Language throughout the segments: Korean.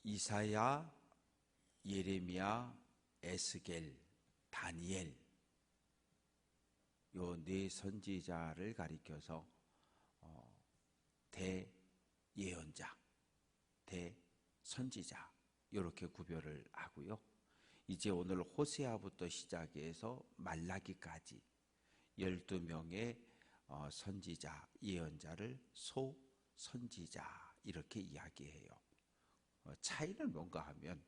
이사야, 예레미야, 에스겔, 다니엘 요 네 선지자를 가리켜서 대예언자, 대선지자 이렇게 구별을 하고요. 이제 오늘 호세아부터 시작해서 말라기까지 12명의 선지자, 예언자를 소선지자 이렇게 이야기해요. 차이는 뭔가 하면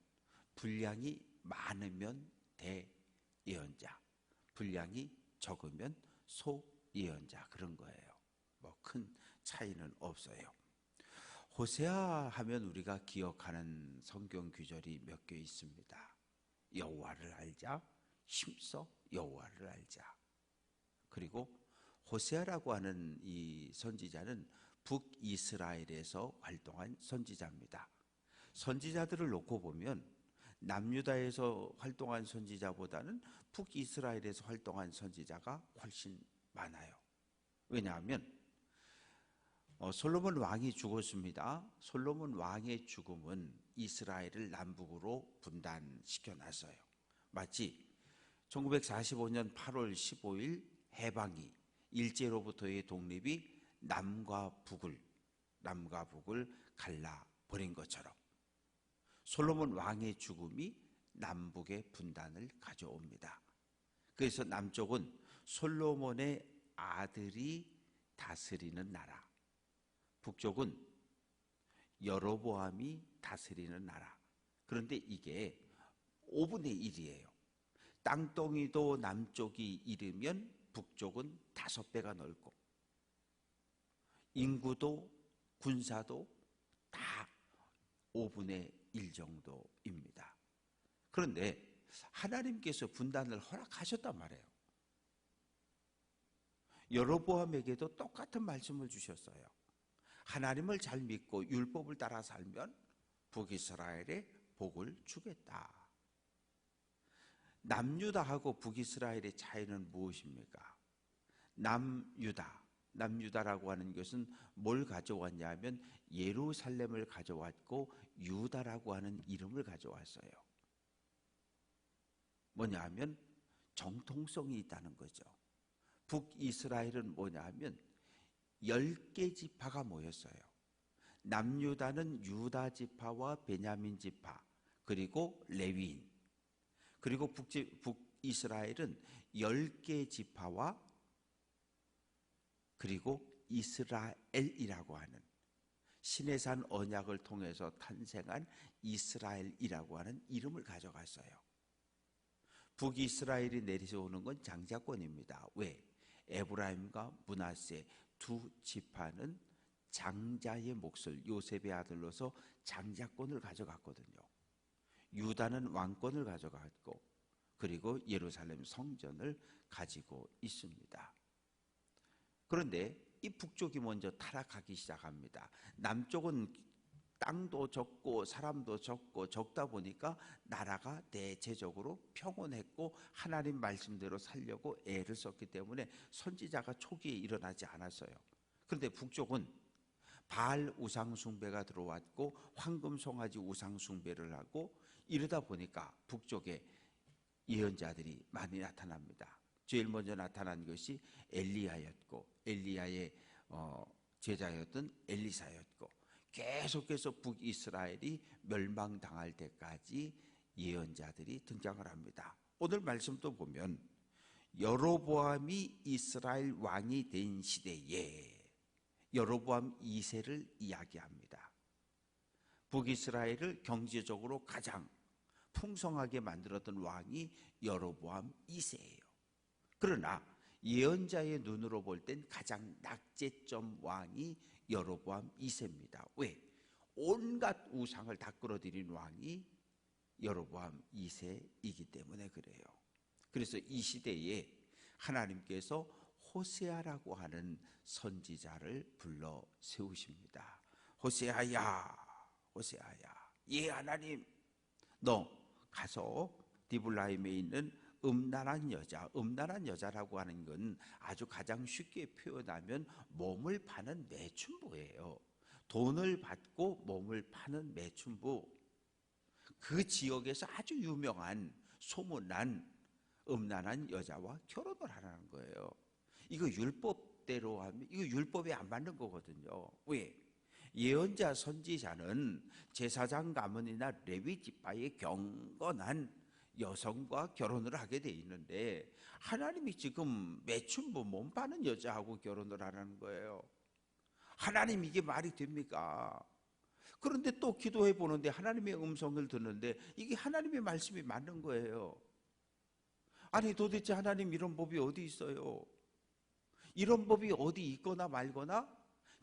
분량이 많으면 대예언자, 분량이 적으면 소예언자 그런 거예요. 뭐 큰 차이는 없어요. 호세아 하면 우리가 기억하는 성경 구절이 몇 개 있습니다. 여호와를 알자, 힘써 여호와를 알자. 그리고 호세아라고 하는 이 선지자는 북이스라엘에서 활동한 선지자입니다. 선지자들을 놓고 보면 남유다에서 활동한 선지자보다는 북이스라엘에서 활동한 선지자가 훨씬 많아요. 왜냐하면 솔로몬 왕이 죽었습니다. 솔로몬 왕의 죽음은 이스라엘을 남북으로 분단시켜 놨어요. 마치 1945년 8월 15일 해방이 일제로부터의 독립이 남과 북을 갈라버린 것처럼 솔로몬 왕의 죽음이 남북의 분단을 가져옵니다. 그래서 남쪽은 솔로몬의 아들이 다스리는 나라, 북쪽은 여로보암이 다스리는 나라. 그런데 이게 5분의 1이에요. 땅덩이도 남쪽이 이르면 북쪽은 5배가 넓고 인구도 군사도 다 5분의 1 정도입니다. 그런데 하나님께서 분단을 허락하셨단 말이에요. 여로보암에게도 똑같은 말씀을 주셨어요. 하나님을 잘 믿고 율법을 따라 살면 북이스라엘에 복을 주겠다. 남유다하고 북이스라엘의 차이는 무엇입니까? 남유다라고 하는 것은 뭘 가져왔냐 하면 예루살렘을 가져왔고 유다라고 하는 이름을 가져왔어요. 뭐냐 하면 정통성이 있다는 거죠. 북이스라엘은 뭐냐 하면 10개 지파가 모였어요. 남유다는 유다 지파와 베냐민 지파 그리고 레위인, 그리고 북이스라엘은 10개 지파와 그리고 이스라엘이라고 하는 시내산 언약을 통해서 탄생한 이스라엘이라고 하는 이름을 가져갔어요. 북이스라엘이 내려오는 건 장자권입니다. 왜? 에브라임과 므낫세 두 지파는 장자의 몫을 요셉의 아들로서 장자권을 가져갔거든요. 유다는 왕권을 가져갔고 그리고 예루살렘 성전을 가지고 있습니다. 그런데 이 북쪽이 먼저 타락하기 시작합니다. 남쪽은 땅도 적고 사람도 적다 보니까 나라가 대체적으로 평온했고 하나님 말씀대로 살려고 애를 썼기 때문에 선지자가 초기에 일어나지 않았어요. 그런데 북쪽은 바알 우상 숭배가 들어왔고 황금 송아지 우상 숭배를 하고 이러다 보니까 북쪽에 예언자들이 많이 나타납니다. 제일 먼저 나타난 것이 엘리야였고 엘리야의 제자였던 엘리사였고 계속해서 북이스라엘이 멸망당할 때까지 예언자들이 등장을 합니다. 오늘 말씀도 보면 여로보암이 이스라엘 왕이 된 시대에 여로보암 2세를 이야기합니다. 북이스라엘을 경제적으로 가장 풍성하게 만들었던 왕이 여로보암 2세예요. 그러나 예언자의 눈으로 볼 땐 가장 낙제점 왕이 여로보암 2세입니다. 왜? 온갖 우상을 다 끌어들인 왕이 여로보암 2세이기 때문에 그래요. 그래서 이 시대에 하나님께서 호세아라고 하는 선지자를 불러 세우십니다. 호세아야, 예 하나님, 너 가서 디블라임에 있는 음란한 여자라고 하는 건 아주 가장 쉽게 표현하면 몸을 파는 매춘부예요. 돈을 받고 몸을 파는 매춘부. 그 지역에서 아주 유명한 소문난 음란한 여자와 결혼을 하라는 거예요. 이거 율법대로 하면 이거 율법에 안 맞는 거거든요. 왜? 예언자 선지자는 제사장 가문이나 레위 지파의 경건한 여성과 결혼을 하게 돼 있는데 하나님이 지금 매춘부 몸 파는 여자하고 결혼을 하라는 거예요. 하나님 이게 말이 됩니까? 그런데 또 기도해 보는데 하나님의 음성을 듣는데 이게 하나님의 말씀이 맞는 거예요. 아니 도대체 하나님 이런 법이 어디 있어요? 이런 법이 어디 있거나 말거나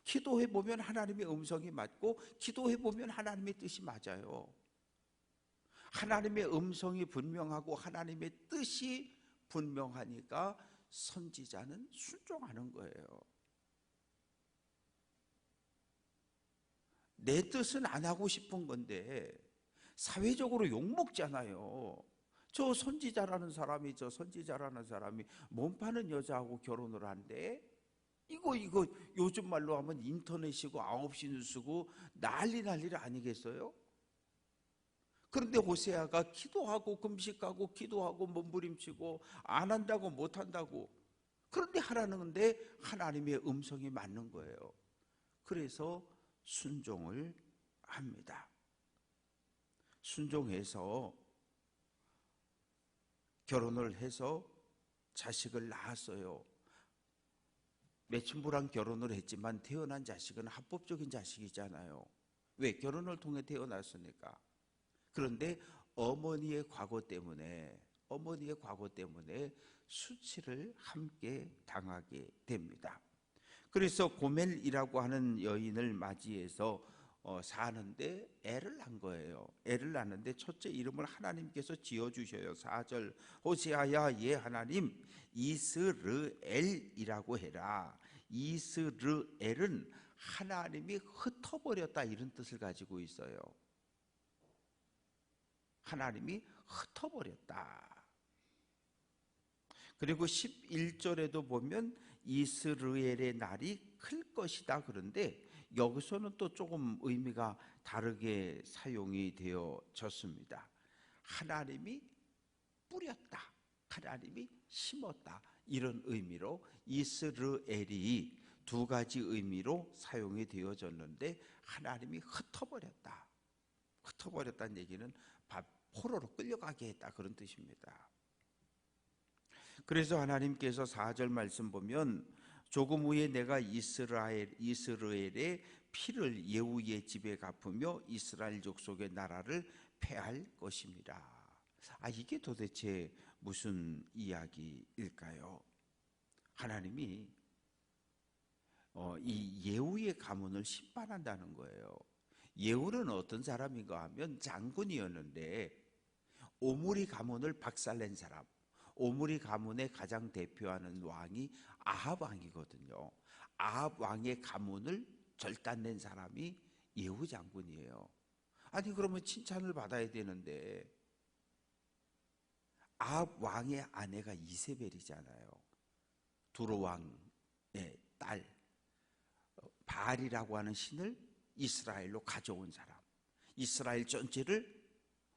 기도해 보면 하나님의 음성이 맞고 기도해 보면 하나님의 뜻이 맞아요. 하나님의 음성이 분명하고 하나님의 뜻이 분명하니까 선지자는 순종하는 거예요. 내 뜻은 안 하고 싶은 건데 사회적으로 욕먹잖아요. 저 선지자라는 사람이 몸 파는 여자하고 결혼을 한대. 이거 요즘 말로 하면 인터넷이고 9시 뉴스고 난리를 아니겠어요? 그런데 호세아가 기도하고 금식하고 기도하고 몸부림치고 안 한다고 못 한다고 그런데 하라는데 하나님의 음성이 맞는 거예요. 그래서 순종을 합니다. 순종해서 결혼을 해서 자식을 낳았어요. 매춘부랑 결혼을 했지만 태어난 자식은 합법적인 자식이잖아요. 왜? 결혼을 통해 태어났으니까. 그런데 어머니의 과거 때문에 수치를 함께 당하게 됩니다. 그래서 고멜이라고 하는 여인을 맞이해서 사는데 애를 낳은 거예요. 애를 낳는데 첫째 이름을 하나님께서 지어주셔요. 4절 호세아야 예 하나님 이스르엘이라고 해라. 이스르엘은 하나님이 흩어버렸다 이런 뜻을 가지고 있어요. 하나님이 흩어버렸다. 그리고 11절에도 보면 이스라엘의 날이 클 것이다. 그런데 여기서는 또 조금 의미가 다르게 사용이 되어졌습니다. 하나님이 뿌렸다. 하나님이 심었다. 이런 의미로 이스라엘이 두 가지 의미로 사용이 되어졌는데 하나님이 흩어버렸다. 흩어버렸다는 얘기는 포로로 끌려가게 했다 그런 뜻입니다. 그래서 하나님께서 4절 말씀 보면 조금 후에 내가 이스라엘의 피를 예후의 집에 갚으며 이스라엘 족속의 나라를 패할 것입니다. 이게 도대체 무슨 이야기일까요? 하나님이 이 예후의 가문을 심판한다는 거예요. 예후는 어떤 사람인가 하면 장군이었는데 오므리 가문을 박살낸 사람, 오므리 가문의 가장 대표하는 왕이 아합 왕이거든요. 아합 왕의 가문을 절단낸 사람이 예후 장군이에요. 아니 그러면 칭찬을 받아야 되는데 아합 왕의 아내가 이세벨이잖아요. 두로 왕의 딸 바알이라고 하는 신을 이스라엘로 가져온 사람, 이스라엘 전체를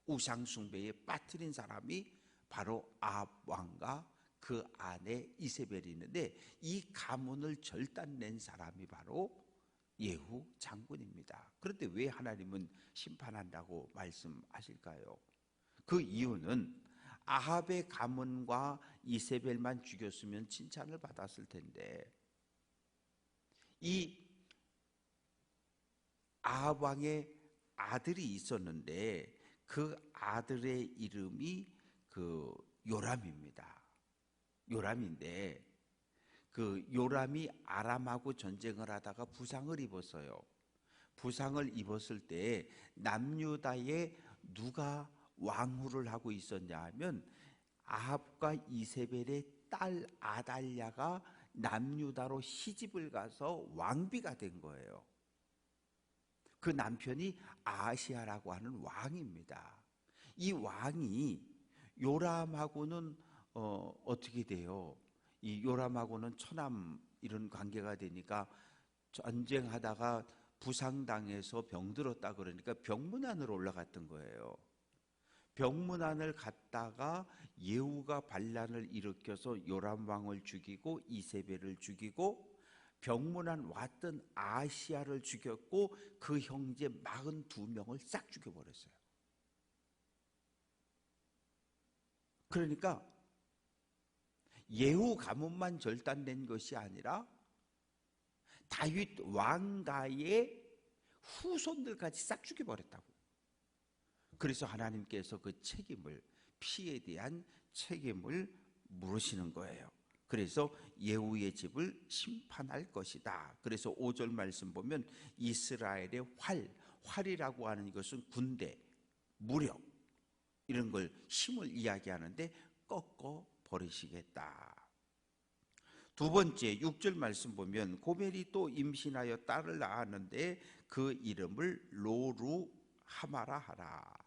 우상 숭배에 빠뜨린 사람이 바로 아합 왕과 그 아내 이세벨이 있는데 이 가문을 절단낸 사람이 바로 예후 장군입니다. 그런데 왜 하나님은 심판한다고 말씀하실까요? 그 이유는 아합의 가문과 이세벨만 죽였으면 칭찬을 받았을 텐데 이 아합 왕의 아들이 있었는데 그 아들의 이름이 그 요람입니다. 요람인데 그 요람이 아람하고 전쟁을 하다가 부상을 입었어요. 부상을 입었을 때 남유다에 누가 왕후를 하고 있었냐 하면 아합과 이세벨의 딸 아달랴가 남유다로 시집을 가서 왕비가 된 거예요. 그 남편이 아하시아라고 하는 왕입니다. 이 왕이 요람하고는 어떻게 돼요? 이 요람하고는 처남 이런 관계가 되니까 전쟁하다가 부상당해서 병들었다 그러니까 병문안으로 올라갔던 거예요. 병문안을 갔다가 예후가 반란을 일으켜서 요람 왕을 죽이고 이세벨을 죽이고 병문안 왔던 아시아를 죽였고 그 형제 42명을 싹 죽여버렸어요. 그러니까 예후 가문만 절단된 것이 아니라 다윗 왕가의 후손들까지 싹 죽여버렸다고. 그래서 하나님께서 그 책임을, 피에 대한 책임을 물으시는 거예요. 그래서 예후의 집을 심판할 것이다. 그래서 5절 말씀 보면 이스라엘의 활이라고 하는 것은 군대, 무력 이런 걸 힘을 이야기하는데 꺾어 버리시겠다. 두 번째 6절 말씀 보면 고멜이 또 임신하여 딸을 낳았는데 그 이름을 로루하마라 하라.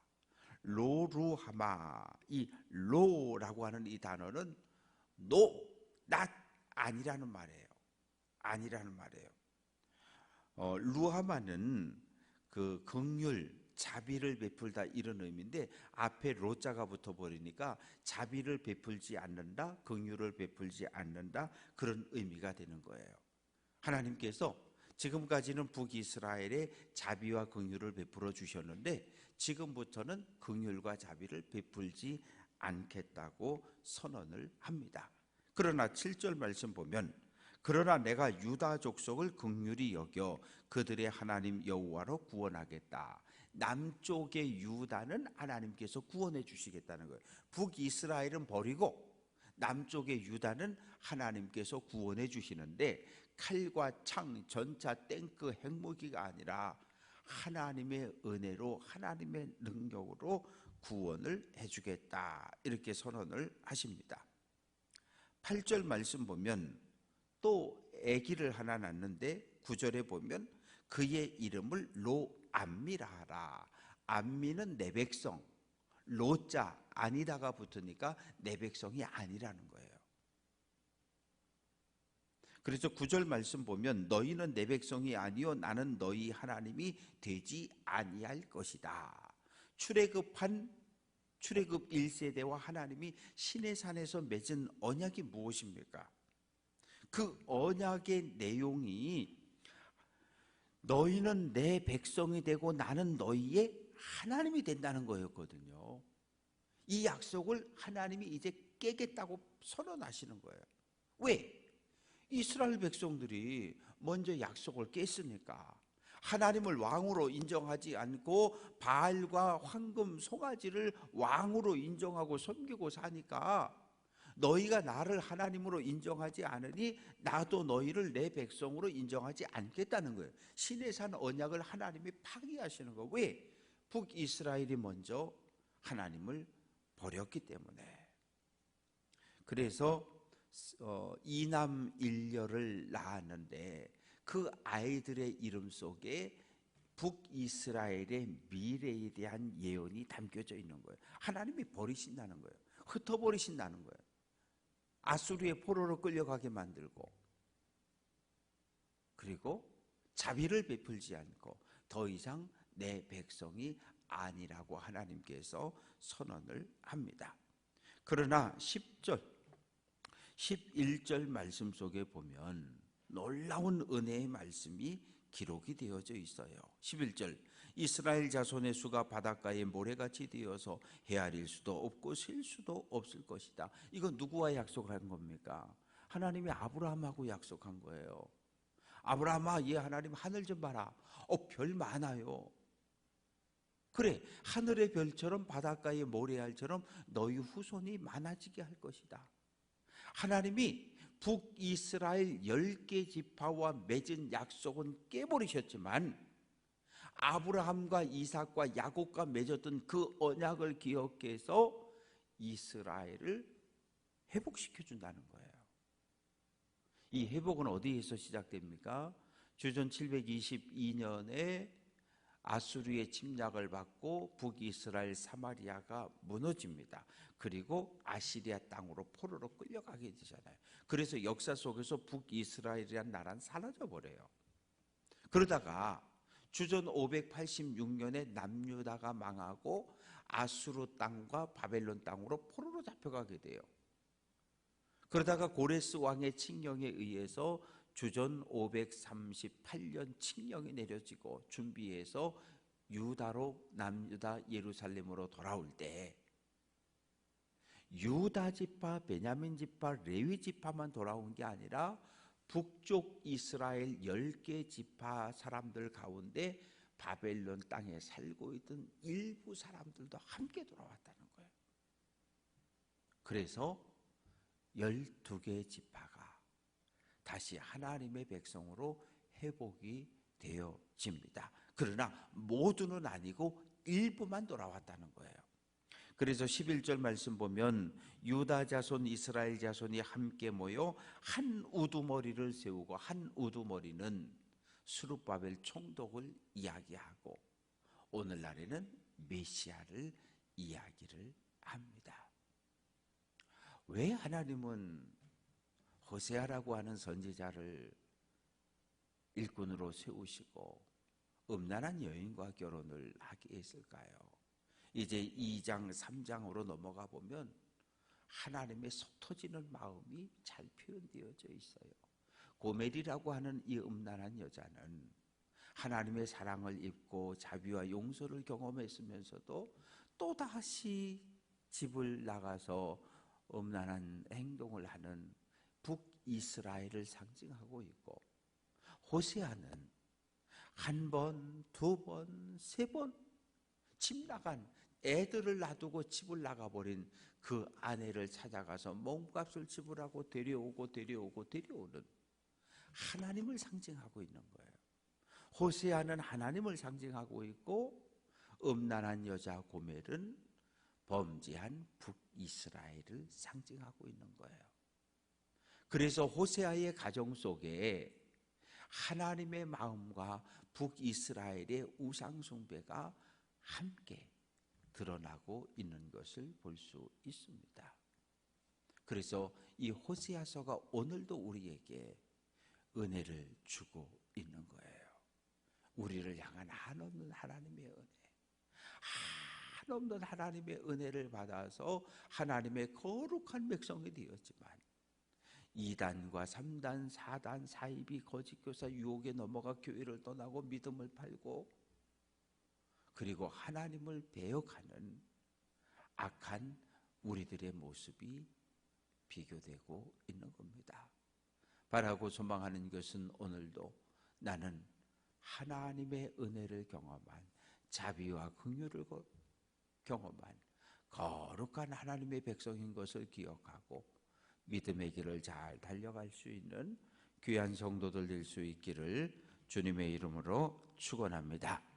로루하마, 이 로라고 하는 이 단어는 not 아니라는 말이에요. 아니라는 말이에요. 루하마는 그 긍휼, 자비를 베풀다 이런 의미인데 앞에 로자가 붙어버리니까 자비를 베풀지 않는다, 긍휼을 베풀지 않는다 그런 의미가 되는 거예요. 하나님께서 지금까지는 북이스라엘에 자비와 긍휼을 베풀어 주셨는데 지금부터는 긍휼과 자비를 베풀지 않겠다고 선언을 합니다. 그러나 7절 말씀 보면 그러나 내가 유다 족속을 긍휼히 여겨 그들의 하나님 여호와로 구원하겠다. 남쪽의 유다는 하나님께서 구원해 주시겠다는 거예요. 북이스라엘은 버리고 남쪽의 유다는 하나님께서 구원해 주시는데 칼과 창, 전차, 탱크, 핵무기가 아니라 하나님의 은혜로 하나님의 능력으로 구원을 해주겠다 이렇게 선언을 하십니다. 8절 말씀 보면 또 아기를 하나 낳는데 9절에 보면 그의 이름을 로암미라 하라. 암미는 내 백성, 로자 아니다가 붙으니까 내 백성이 아니라는 거예요. 그래서 9절 말씀 보면 너희는 내 백성이 아니요 나는 너희 하나님이 되지 아니할 것이다. 출애굽 1세대와 하나님이 시내산에서 맺은 언약이 무엇입니까? 그 언약의 내용이 너희는 내 백성이 되고 나는 너희의 하나님이 된다는 거였거든요. 이 약속을 하나님이 이제 깨겠다고 선언하시는 거예요. 왜? 이스라엘 백성들이 먼저 약속을 깼으니까. 하나님을 왕으로 인정하지 않고 바알과 황금 송아지를 왕으로 인정하고 섬기고 사니까 너희가 나를 하나님으로 인정하지 않으니 나도 너희를 내 백성으로 인정하지 않겠다는 거예요. 시내산 언약을 하나님이 파기하시는 거예요. 왜? 북이스라엘이 먼저 하나님을 버렸기 때문에. 그래서 이남 일녀를 낳았는데 그 아이들의 이름 속에 북이스라엘의 미래에 대한 예언이 담겨져 있는 거예요. 하나님이 버리신다는 거예요. 흩어버리신다는 거예요. 아수르의 포로로 끌려가게 만들고 그리고 자비를 베풀지 않고 더 이상 내 백성이 아니라고 하나님께서 선언을 합니다. 그러나 10절, 11절 말씀 속에 보면 놀라운 은혜의 말씀이 기록이 되어져 있어요. 11절 이스라엘 자손의 수가 바닷가에 모래같이 되어서 헤아릴 수도 없고 셀 수도 없을 것이다. 이건 누구와 약속을 한 겁니까? 하나님이 아브라함하고 약속한 거예요. 아브라함아, 예 하나님 하늘 좀 봐라. 별 많아요. 그래, 하늘의 별처럼 바닷가의 모래알처럼 너희 후손이 많아지게 할 것이다. 하나님이 북이스라엘 10개 지파와 맺은 약속은 깨버리셨지만 아브라함과 이삭과 야곱과 맺었던 그 언약을 기억해서 이스라엘을 회복시켜 준다는 거예요. 이 회복은 어디에서 시작됩니까? 주전 722년에 아수르의 침략을 받고 북이스라엘 사마리아가 무너집니다. 그리고 아시리아 땅으로 포로로 끌려가게 되잖아요. 그래서 역사 속에서 북이스라엘이라는 나라는 사라져 버려요. 그러다가 주전 586년에 남유다가 망하고 아수르 땅과 바벨론 땅으로 포로로 잡혀가게 돼요. 그러다가 고레스 왕의 칙령에 의해서 주전 538년 칙령이 내려지고 준비해서 유다로 남유다 예루살렘으로 돌아올 때 유다 지파, 베냐민 지파, 레위 지파만 돌아온 게 아니라 북쪽 이스라엘 10개 지파 사람들 가운데 바벨론 땅에 살고 있던 일부 사람들도 함께 돌아왔다는 거예요. 그래서 12개 지파가 다시 하나님의 백성으로 회복이 되어집니다. 그러나 모두는 아니고 일부만 돌아왔다는 거예요. 그래서 11절 말씀 보면 유다 자손 이스라엘 자손이 함께 모여 한 우두머리를 세우고, 한 우두머리는 스룹바벨 총독을 이야기하고 오늘날에는 메시아를 이야기를 합니다. 왜 하나님은 호세아라고 하는 선지자를 일꾼으로 세우시고 음란한 여인과 결혼을 하게 했을까요? 이제 2장 3장으로 넘어가 보면 하나님의 속 터지는 마음이 잘 표현되어져 있어요. 고멜이라고 하는 이 음란한 여자는 하나님의 사랑을 입고 자비와 용서를 경험했으면서도 또다시 집을 나가서 음란한 행동을 하는 북이스라엘을 상징하고 있고, 호세아는 한 번, 두 번, 세 번 집 나간, 애들을 놔두고 집을 나가버린 그 아내를 찾아가서 몸값을 지불하고 데려오는 하나님을 상징하고 있는 거예요. 호세아는 하나님을 상징하고 있고, 음란한 여자 고멜은 범죄한 북이스라엘을 상징하고 있는 거예요. 그래서 호세아의 가정 속에 하나님의 마음과 북이스라엘의 우상숭배가 함께 드러나고 있는 것을 볼 수 있습니다. 그래서 이 호세아서가 오늘도 우리에게 은혜를 주고 있는 거예요. 우리를 향한 한없는 하나님의 은혜, 한없는 하나님의 은혜를 받아서 하나님의 거룩한 백성이 되었지만 2단과 3단, 4단, 사이비, 거짓교사 유혹에 넘어가 교회를 떠나고 믿음을 팔고 그리고 하나님을 배역하는 악한 우리들의 모습이 비교되고 있는 겁니다. 바라고 소망하는 것은 오늘도 나는 하나님의 은혜를 경험한, 자비와 긍휼을 경험한 거룩한 하나님의 백성인 것을 기억하고 믿음의 길을 잘 달려갈 수 있는 귀한 성도들 될 수 있기를 주님의 이름으로 축원합니다.